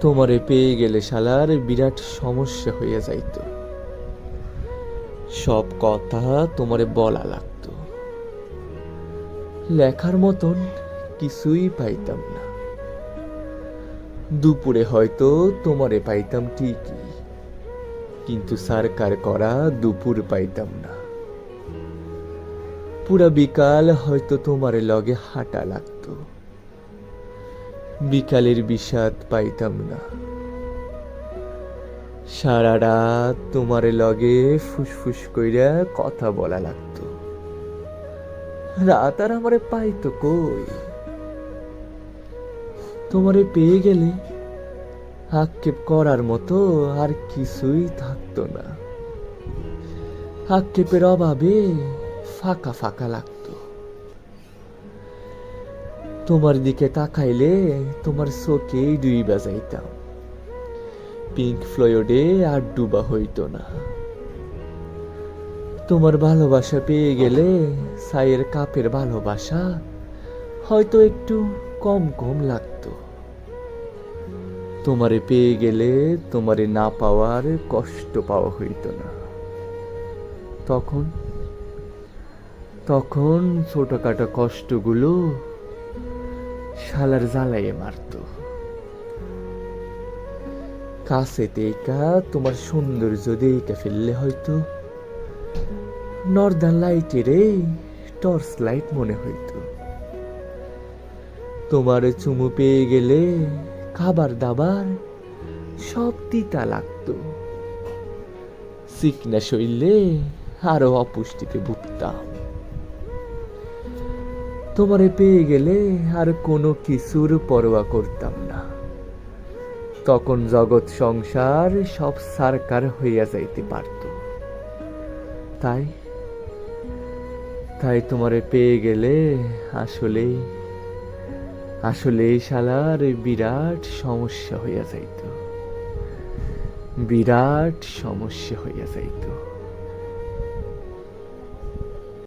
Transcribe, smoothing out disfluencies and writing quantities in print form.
তোমারে পেয়ে গেলে শালার বিরাট সমস্যা হইয়া যাইত। সব কথা তোমারে বলা লাগতো, লেখার মতন কিছুই পাইতাম না। দুপুরে হয়তো তোমারে পাইতাম ঠিকই, কিন্তু সরকার করা দুপুর পাইতাম না। পুরা বিকাল হয়তো তোমারে লগে হাঁটা লাগতো, বিকালের বিষাদ পাইতাম না। সারা রাত তোমারে লগে ফুসফুস কইরা কথা বলা লাগতো, রাত আর আমারে পাইতো কই। তোমারে পেয়ে গেলে আক্ষেপ করার মতো আর কিছুই থাকতো না। আক্ষেপের অভাবে ফাঁকা ফাঁকা লাগতো। তোমার দিকে তাকাইলে তোমার চোখেই ডুইবা যাইতাম, পিঙ্ক ফ্লয়েডে আর ডুবা হইতো না। তোমার ভালোবাসা পেয়ে গেলে চায়ের কাপের ভালোবাসা হয়তো একটু কম কম লাগতো। তোমারে পেয়ে গেলে তোমারে না পাওয়ার কষ্ট পাওয়া হইতো না। তখন তখন ছোটখাটো কষ্টগুলো শালার জ্বালাইয়ে মারতো। কাছে তেকা তোমার সৌন্দর্য দেইকা ফেললে হয়তো নর্দার্ন লাইটেরে টর্চ লাইট মনে হইতো। তোমার চুমু পেয়ে গেলে খাবার দাবার সব তিতা লাগতো। চিকনা শরীরে আরো অপুষ্টিতে ভুগতাম। তোমারে পেয়ে গেলে আর কোনো কিছুর পরোয়া করতাম না। তখন জগৎ সংসার সব সারকার হইয়া যাইতে পারত। তাই তাই তোমারে পেয়ে গেলে আসলেই আসলেই শালার বিরাট সমস্যা হইয়া যাইত, বিরাট সমস্যা হইয়া যাইত।